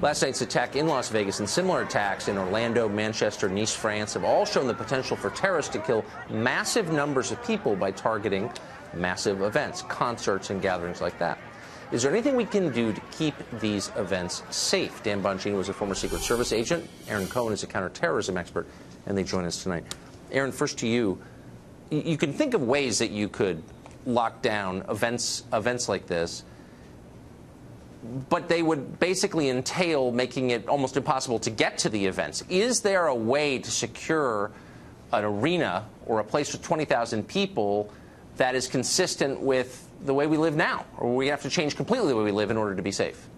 Last night's attack in Las Vegas and similar attacks in Orlando, Manchester, Nice, France have all shown the potential for terrorists to kill massive numbers of people by targeting massive events, concerts and gatherings like that. Is there anything we can do to keep these events safe? Dan Bongino is a former Secret Service agent. Aaron Cohen is a counterterrorism expert, and they join us tonight. Aaron, first to you. You can think of ways that you could lock down events like this, but they would basically entail making it almost impossible to get to the events. Is there a way to secure an arena or a place with 20,000 people that is consistent with the way we live now? Or we have to change completely the way we live in order to be safe?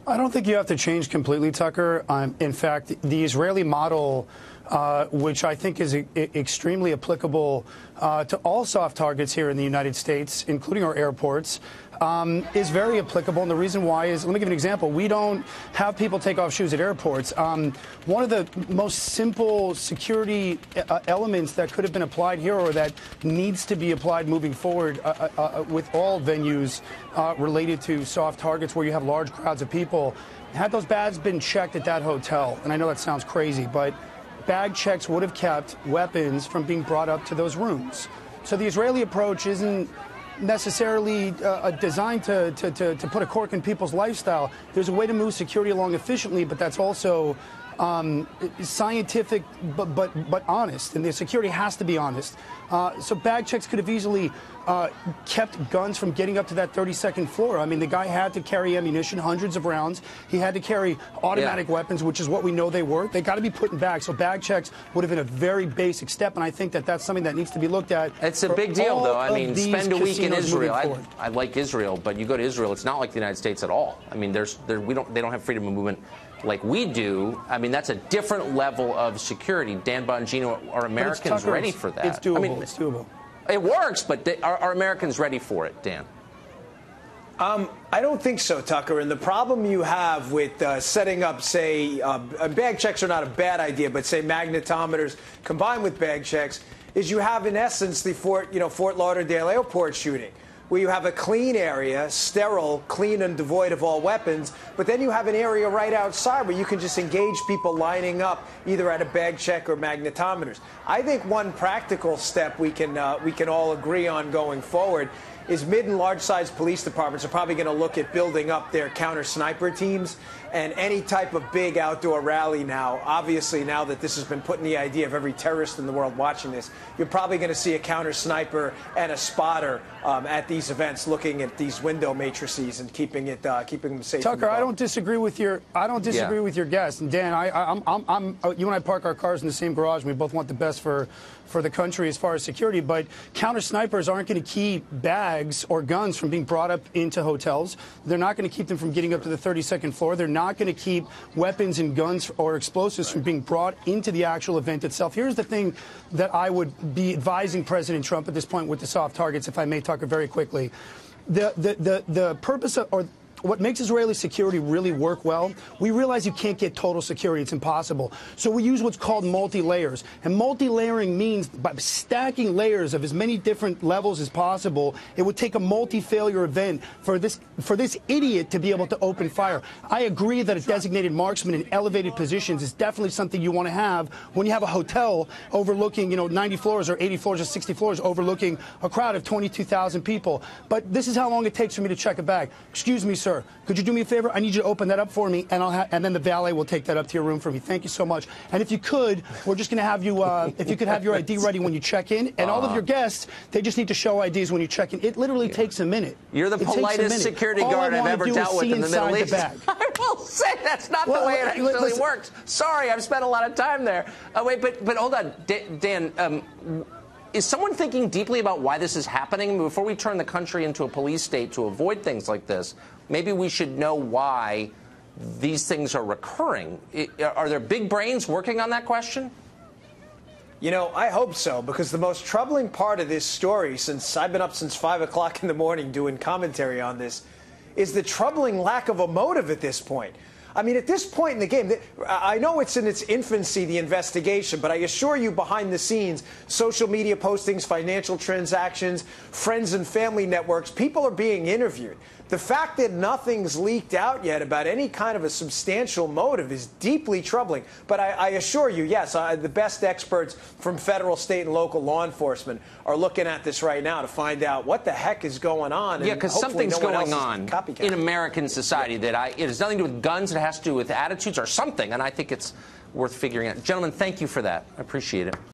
I don't think you have to change completely, Tucker. In fact, the Israeli model, which I think is extremely applicable to all soft targets here in the United States, including our airports, is very applicable. And the reason why is, let me give you an example. We don't have people take off shoes at airports. One of the most simple security elements that could have been applied here, or that needs to be applied moving forward with all venues related to soft targets where you have large crowds of people, had those bags been checked at that hotel, and I know that sounds crazy, but bag checks would have kept weapons from being brought up to those rooms. So the Israeli approach isn't necessarily designed to put a cork in people's lifestyle. There's a way to move security along efficiently, but that's also scientific but honest, and the security has to be honest. So bag checks could have easily kept guns from getting up to that 32nd floor. I mean, the guy had to carry ammunition, hundreds of rounds. He had to carry automatic weapons, which is what we know they were. They got to be put in bags. So bag checks would have been a very basic step, and I think that that's something that needs to be looked at. It's a big deal, though. I mean, spend a week in Israel. I like Israel, but you go to Israel, it's not like the United States at all. I mean, they don't have freedom of movement like we do. I mean, that's a different level of security. Dan Bongino, are Americans ready for that? It's doable. I mean, it's doable. It works, but are Americans ready for it, Dan? I don't think so, Tucker. And the problem you have with setting up, say, bag checks are not a bad idea, but say magnetometers combined with bag checks, is you have in essence the Fort Lauderdale airport shooting, where you have a clean area, sterile, clean and devoid of all weapons, but then you have an area right outside where you can just engage people lining up either at a bag check or magnetometers. I think one practical step we can all agree on going forward is mid and large-sized police departments are probably going to look at building up their counter-sniper teams, and any type of big outdoor rally now, obviously now that this has been put in the idea of every terrorist in the world watching this, you're probably going to see a counter-sniper and a spotter at these events looking at these window matrices and keeping them safe. Tucker, I don't disagree with your with your guest. And Dan, you and I park our cars in the same garage, and we both want the best for the country as far as security, but counter-snipers aren't going to keep bags or guns from being brought up into hotels. They're not going to keep them from getting up to the 32nd floor. They're not going to keep weapons and guns or explosives from being brought into the actual event itself. Here's the thing that I would be advising President Trump at this point with the soft targets, if I may, Tucker, very quickly. The purpose of, or what makes Israeli security really work well, we realize you can't get total security. It's impossible. So we use what's called multi-layers. And multi-layering means by stacking layers of as many different levels as possible, it would take a multi-failure event for this idiot to be able to open fire. I agree that a designated marksman in elevated positions is definitely something you want to have when you have a hotel overlooking, 90 floors or 80 floors or 60 floors overlooking a crowd of 22,000 people. But this is how long it takes for me to check a bag. Excuse me, sir. Could you do me a favor? I need you to open that up for me, and then the valet will take that up to your room for me. Thank you so much. And if you could, we're just going to have you, if you could have your ID ready when you check in. And all of your guests, they just need to show IDs when you check in. It literally takes a minute. You're the politest security guard I've ever dealt with in the Middle East. I will say that's not the way it actually works. Sorry, I've spent a lot of time there. Wait, but hold on, Dan. Is someone thinking deeply about why this is happening? Before we turn the country into a police state to avoid things like this, maybe we should know why these things are recurring. Are there big brains working on that question? I hope so, because the most troubling part of this story, since I've been up since 5 o'clock in the morning doing commentary on this, is the troubling lack of a motive at this point. I mean, at this point in the game, I know it's in its infancy, the investigation, but I assure you behind the scenes, social media postings, financial transactions, friends and family networks, people are being interviewed. The fact that nothing's leaked out yet about any kind of a substantial motive is deeply troubling. But I assure you, yes, the best experts from federal, state, and local law enforcement are looking at this right now to find out what the heck is going on. Yeah, because something's going on in American society that it has nothing to do with guns. It has to do with attitudes or something. And I think it's worth figuring out. Gentlemen, thank you for that. I appreciate it.